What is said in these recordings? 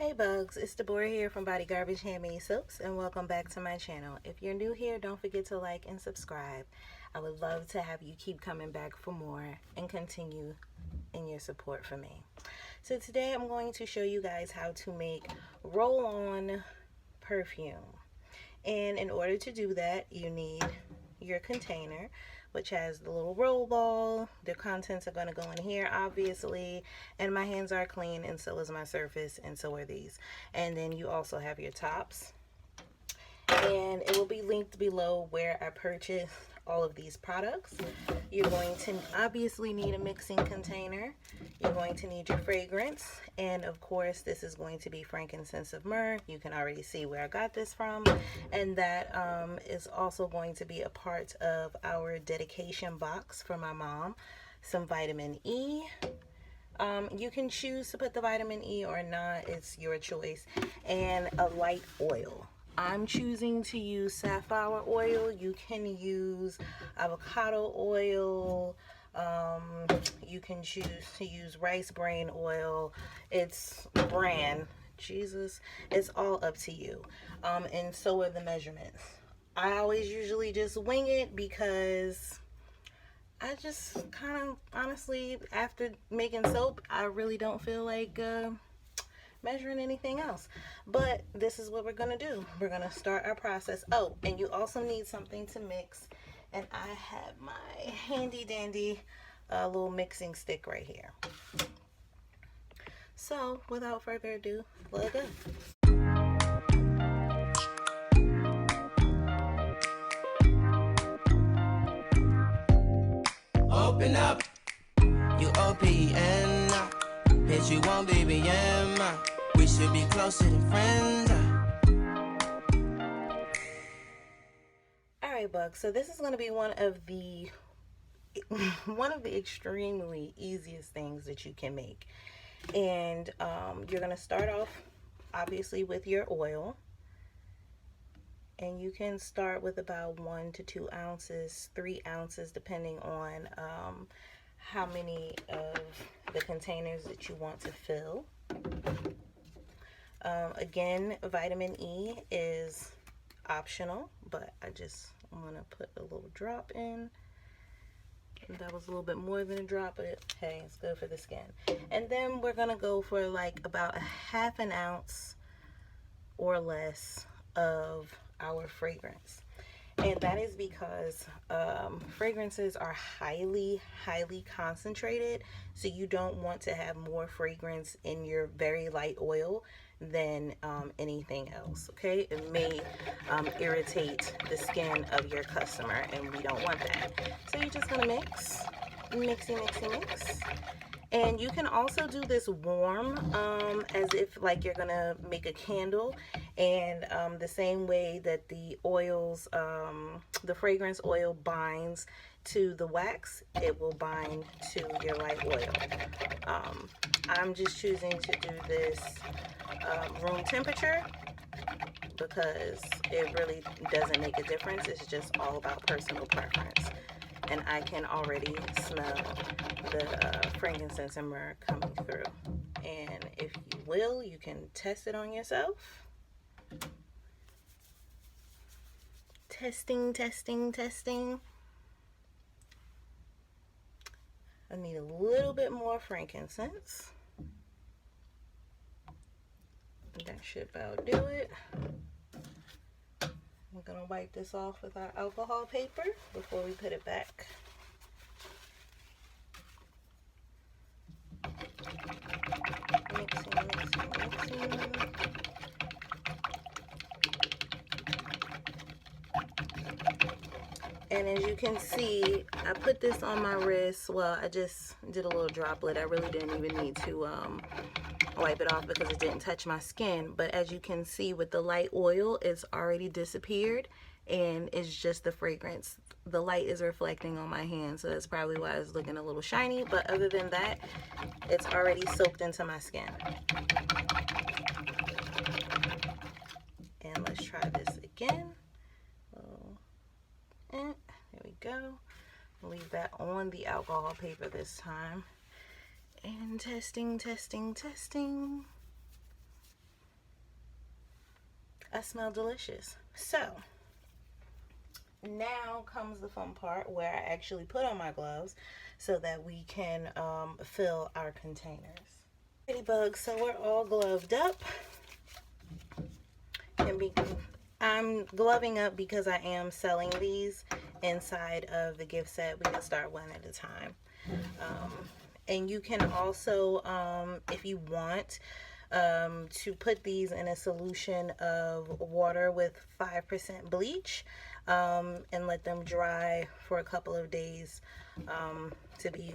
Hey bugs, it's Deborah here from Body Garbage Handmade Soaps, and welcome back to my channel. If you're new here, don't forget to like and subscribe. I would love to have you keep coming back for more and continue in your support for me. So today I'm going to show you guys how to make roll-on perfume. And in order to do that, you need your container, which has the little roll ball. The contents are going to go in here, obviously, and my hands are clean, and so is my surface, and so are these. And then you also have your tops, and it will be linked below where I purchased all of these products. You're going to obviously need a mixing container. You're going to need your fragrance, and of course this is going to be Frankincense and Myrrh. You can already see where I got this from, and that is also going to be a part of our dedication box for my mom. Some vitamin E. You can choose to put the vitamin E or not, it's your choice, and a light oil. I'm choosing to use safflower oil. You can use avocado oil. You can choose to use rice bran oil. It's brand. Jesus, it's all up to you. And so are the measurements. I always usually just wing it because I just kind of, honestly, after making soap, I really don't feel like measuring anything else. But this is what we're gonna do. We're gonna start our process. Oh, and you also need something to mix, and I have my handy dandy little mixing stick right here. So without further ado, let's go. Open up, you OPN, bitch, you won't BBM. We should be closer than friends. Alright bugs, so this is going to be one of the extremely easiest things that you can make. And you're going to start off obviously with your oil, and you can start with about 1 to 2 ounces, 3 ounces, depending on how many of the containers that you want to fill. Again, vitamin E is optional, but I just want to put a little drop in. That was a little bit more than a drop, but hey, it's good for the skin. And then we're gonna go for like about a half an ounce or less of our fragrance. And that is because fragrances are highly concentrated, so you don't want to have more fragrance in your very light oil than anything else. Okay, it may irritate the skin of your customer, and we don't want that. So you're just gonna mix. And you can also do this warm, as if like you're gonna make a candle, and the same way that the oils, the fragrance oil binds to the wax, it will bind to your light oil. I'm just choosing to do this room temperature because it really doesn't make a difference. It's just all about personal preference. And I can already smell the frankincense and myrrh coming through. And if you will, you can test it on yourself. Testing. I need a little bit more frankincense. That should about do it. I'm gonna wipe this off with our alcohol paper before we put it back. Mixing. And as you can see, I put this on my wrist. Well, I just did a little droplet. I really didn't even need to wipe it off because it didn't touch my skin. But as you can see with the light oil, it's already disappeared, and it's just the fragrance. The light is reflecting on my hand, so that's probably why it's looking a little shiny. But other than that, it's already soaked into my skin. And let's try this again. And there we go. Leave that on the alcohol paper this time. And testing. I smell delicious. So now comes the fun part where I actually put on my gloves so that we can fill our containers. Ladybugs, so we're all gloved up. I'm gloving up because I am selling these inside of the gift set. We can start one at a time. And you can also, if you want, to put these in a solution of water with 5% bleach and let them dry for a couple of days to be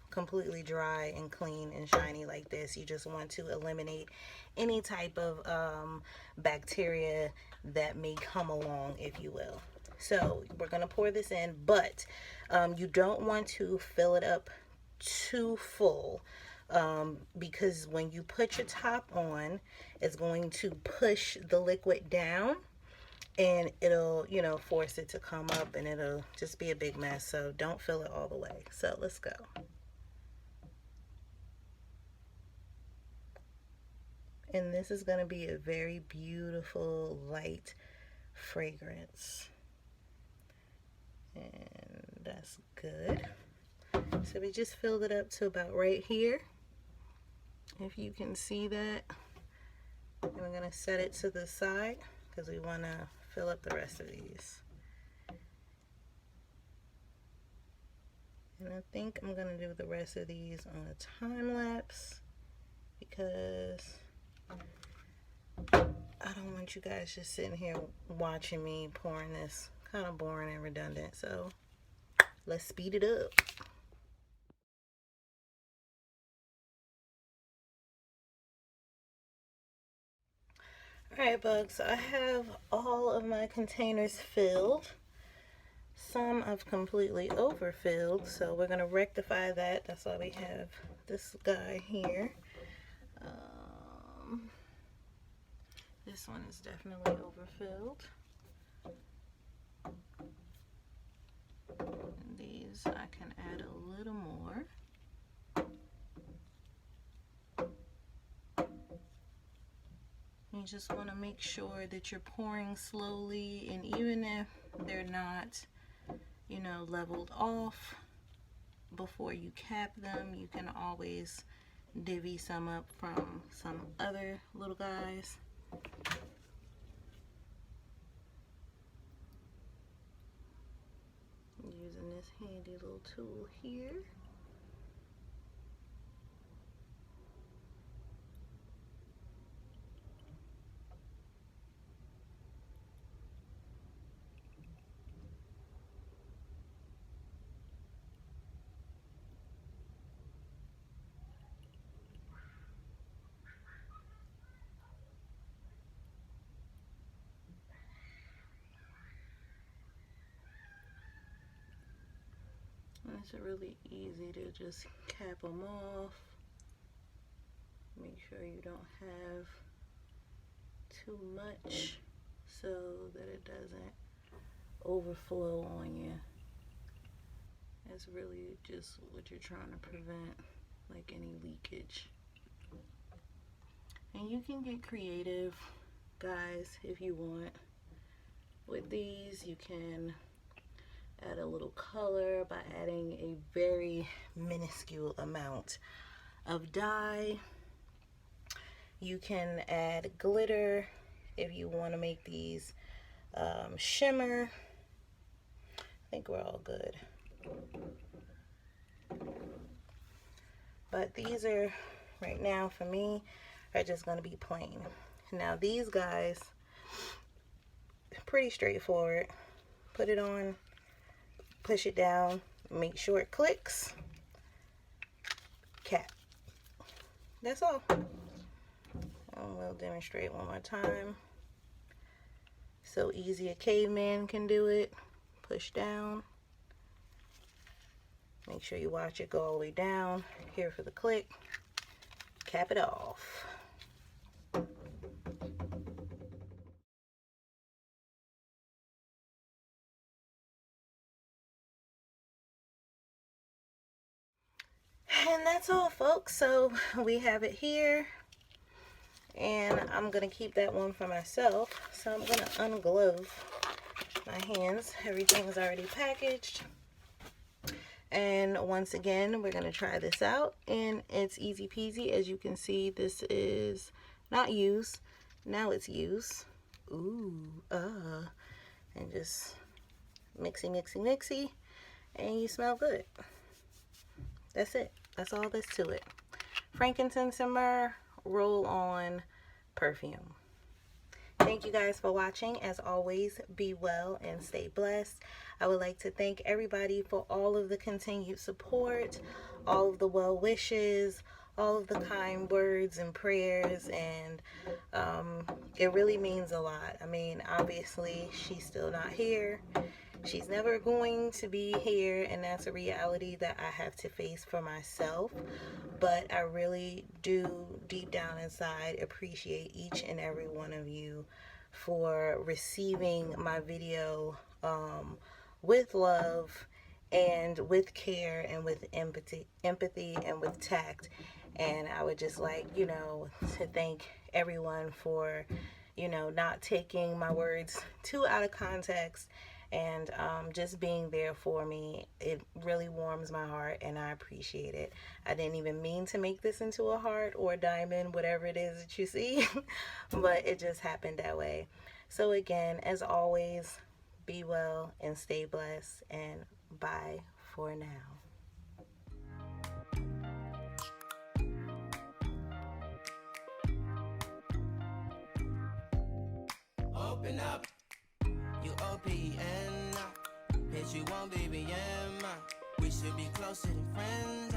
completely dry and clean and shiny like this. You just want to eliminate any type of bacteria that may come along, if you will. So we're going to pour this in, but you don't want to fill it up too full because when you put your top on, it's going to push the liquid down and it'll, you know, force it to come up and it'll just be a big mess. So don't fill it all the way. So let's go. And this is going to be a very beautiful light fragrance. And that's good. So we just filled it up to about right here, if you can see that. And we're going to set it to the side because we want to fill up the rest of these. And I think I'm going to do the rest of these on a time lapse because I don't want you guys just sitting here watching me pouring this. Kind of boring and redundant, so let's speed it up. Alright, bugs, so I have all of my containers filled. Some I've completely overfilled, so we're going to rectify that. That's why we have this guy here. This one is definitely overfilled. And these I can add a little more. You just want to make sure that you're pouring slowly, and even if they're not, you know, leveled off before you cap them, you can always divvy some up from some other little guys. Using this handy little tool here. It's really easy to just cap them off. Make sure you don't have too much so that it doesn't overflow on you. That's really just what you're trying to prevent, like any leakage. And you can get creative, guys, if you want. With these, you can add a little color by adding a very minuscule amount of dye. You can add glitter if you want to make these shimmer. I think we're all good. But these are, right now for me, are just going to be plain. Now these guys, pretty straightforward. Put it on, push it down, make sure it clicks, cap. That's all. And we'll demonstrate one more time. So easy a caveman can do it. Push down. Make sure you watch it go all the way down. Here for the click. Cap it off. And that's all, folks. So we have it here. and I'm gonna keep that one for myself. So I'm gonna unglove my hands. Everything's already packaged. And once again, we're gonna try this out, and it's easy peasy. As you can see, this is not used. Now it's used. Ooh, and just mixy, mixy, mixy, and you smell good. That's it. That's all there's to it. Frankincense and Myrrh, roll on perfume. Thank you guys for watching. As always, be well and stay blessed. I would like to thank everybody for all of the continued support, all of the well wishes, all of the kind words and prayers, and it really means a lot. I mean, obviously, she's still not here. She's never going to be here, and that's a reality that I have to face for myself. But I really do, deep down inside, appreciate each and every one of you for receiving my video with love and with care and with empathy and with tact. And I would just like, to thank everyone for, not taking my words too out of context, and just being there for me. It really warms my heart, and I appreciate it. I didn't even mean to make this into a heart or a diamond, whatever it is that you see, but it just happened that way. So again, as always, be well and stay blessed, and bye for now. Open up, you OPN. Bitch, you won't be BM. We should be closer than friends.